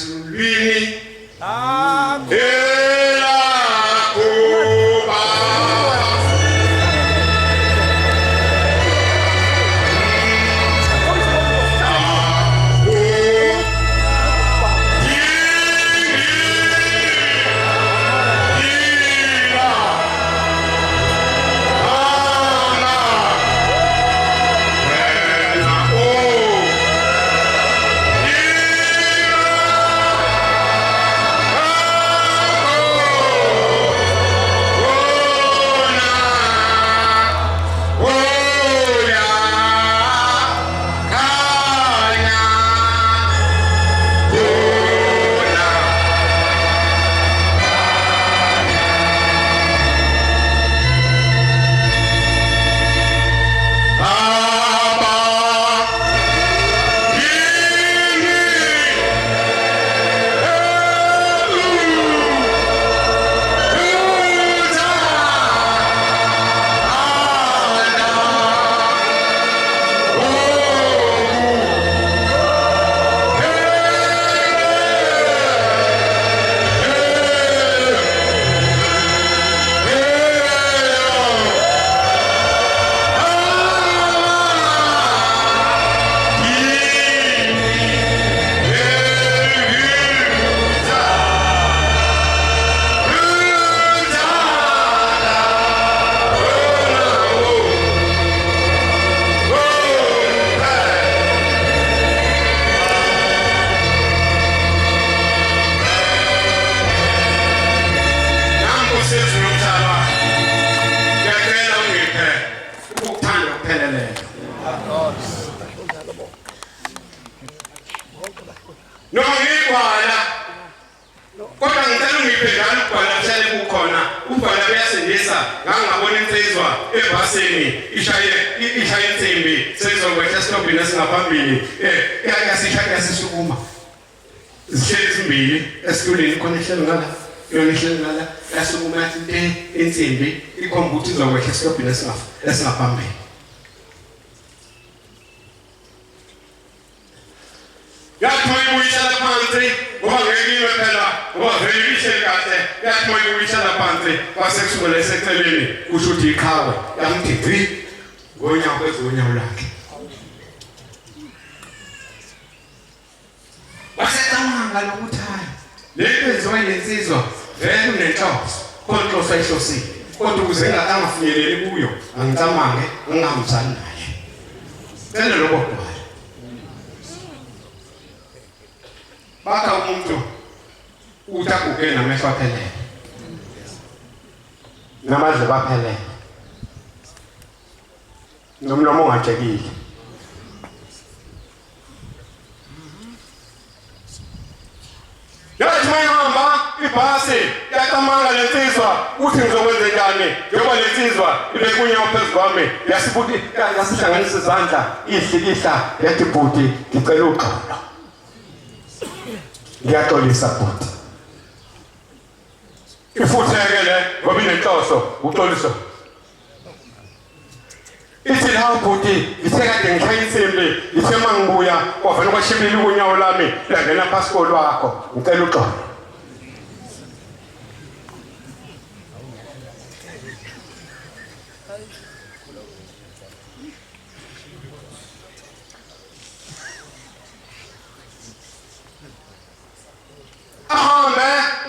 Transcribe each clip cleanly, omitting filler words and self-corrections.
nasemlwini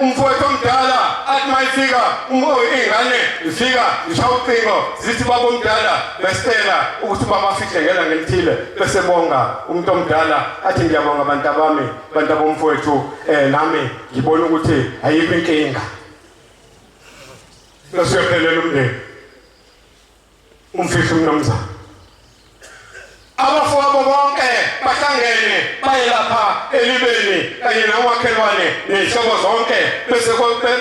umfowethu omdala athi mayifika ingane ifika ishawucingo zithi baba omdala besicela ukuthi babafihlekela ngelithile bese bonga umuntu omdala athi ngiyabonga abantu abami abantu abomfowethu nami ngibona ukuthi ayikho inkinga losiyophelela umndeni umfihlo umnomzana abafowabo bonke bahlangene baye lapha elibeni kanye namakhelwane nezihlobo zonke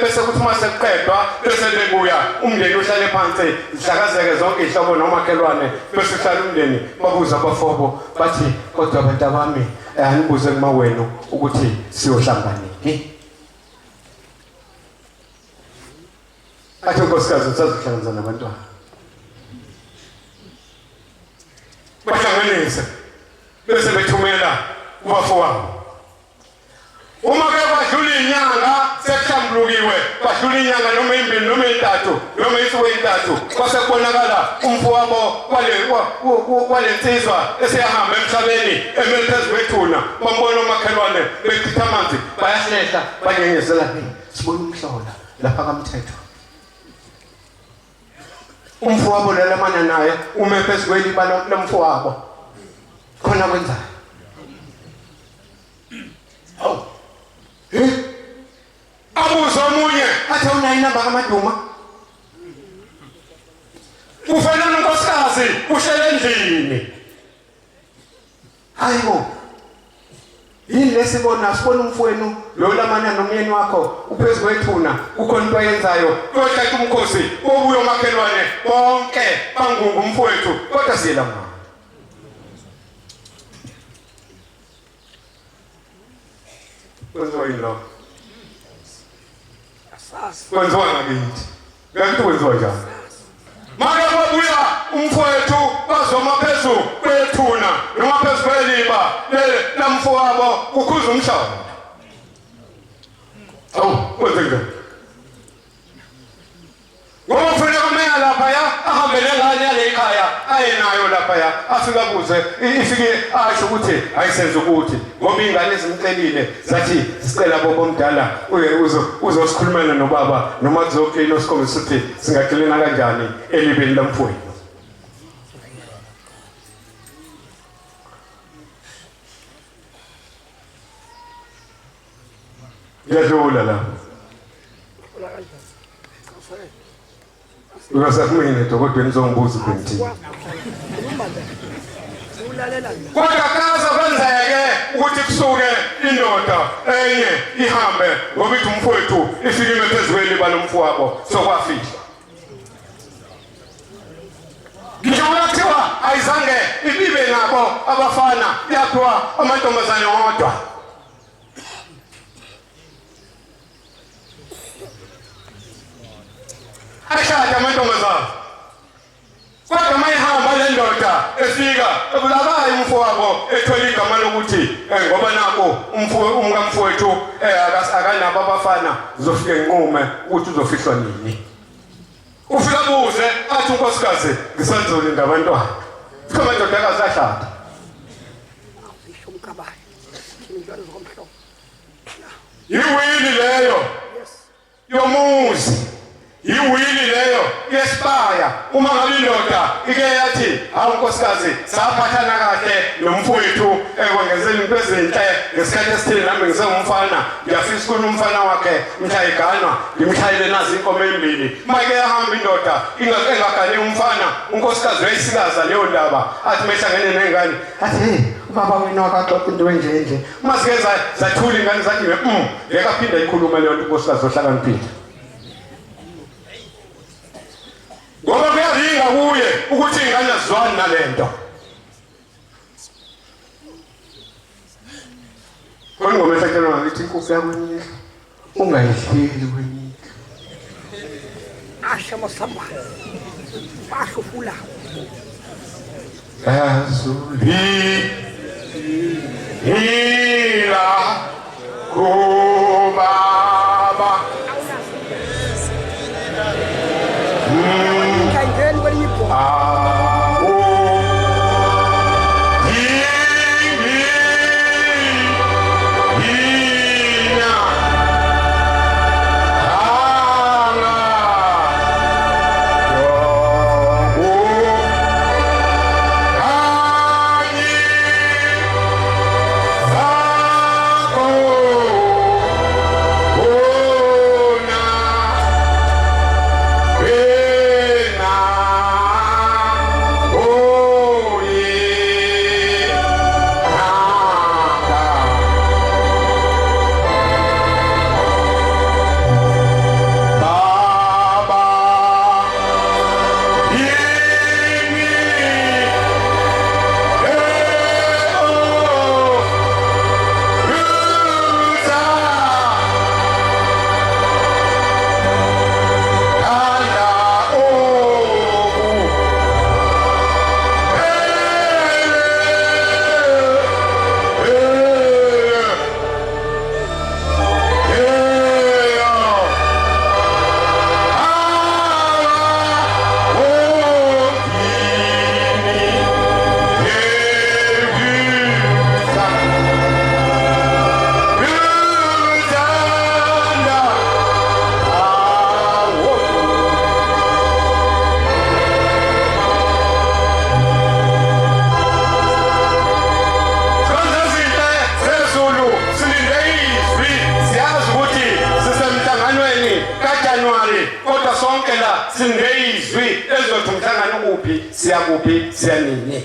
bese kuthi masekuqedwa bese bebuya umndeni uhlale phansi zihlakazeke zonke izihlobo nomakhelwane bese uhlala umndeni babuza abafowabo bathi kodwa abantu abami anibuze kumawenu ukuthi siyohlangana nini athi unkosikazi usazohlanganisa nabantwana bahlanganise bese bethumela kubafowabo uma kwadlula inyanga noma imbili noma intathu noma insuku ezintathu kwase kubonakala umfowabo wale nsizwa eseyahamba emhlabeni emele phezu kwethuna bambona umakhelwane bechitha amanzi bayahlehla banyengezelana sibona umhlola lapha kaMthetho umfowabo lalamana naye ume phezu kweliba lomfowabo khona kwenzayo awu abuza omunye athi unayo inamba kaMaduma ufana nonkosikazi uhlele endlini hayibo yini lesibona sibona umfowenu lo lamana nomyeni wakho uphezu kwethuna kukhona into ayenzayo kodwa umkhosi obuyo makhelwane bonke bangungu umfowethu kodwa siyela kwenziwa yini lo kwenziwa ngakithi ngakithi kwenziwa njani make babuya umfowethu bazoma phezu kwethuna noma phezu kweliba lamfowabo ukhuza umhlaba awu kwenze njani ngoba ufuna kumenya laphaya ahambele ngane yale ekhaya ayenayo laphaya afika kuze ifike asho ukuthi ayisenze ukuthi ngoba ingane ezimcelile zathi sicela bobo omdala uzosikhulumela nobaba noma kuzoklina usikhombisa ukuthi singaklina kanjani elibeni lamfowethu yadlula la uyasakumene dokodweni zongibuza ukuthi kodwa kaza kwenzeke ukuthi kusuke indoda enye ihambe ngoba ithi umfowethu ifike phezu kweliba lomfowabo sokwafihla ngisho kuthiwa ayizange ibe nabo abafana yaphiwa amantombazane wodwa ashada amantombazane kodwa mayihamba le ndoda efika ebulakayo umfowabo ethola igama lokuthi ngoba nako umkamfowethu akanabo abafana uzofike nqume ukuthi uzofihlwa nini ufika buze athi unkosikazi ngisanzolinda abantwana fika amadoda akazashada isho umkabayo kinjalo zokomhlobo yiwili leyo yomuzi yiwili leyo yesibaya uma ngabe indoda ike yathi hawu nkosikazi saphathana kahle nomfowethu ekwengezela into ezinhle ngesikhathi esithile nami ngisengumfana ngiyafisa ukuthi umfana wakhe mhlayigana ngimhlayele nazi inkomo embili manje yahamba indoda engagane umfana unkosikazi wayisikaza leyo ndaba athi mehlangene nengane athi ubaba wena wakaxoxa into enje masike zathula ingane zathi ngeke aphinda ikhuluma leyo nto unkosikazi ohlakaniphile ngoba kuyaringa kuye ukuthi ingane azizwani nalento khona ngomehlekelwa ngakithi inkosi yakwenyika ungayihleli kwenyika asha masamba basho fula azuli ila kubaba January kodwa sonke la singeyizwi ezothi mhlangano kuphi siya kuphi siya nini.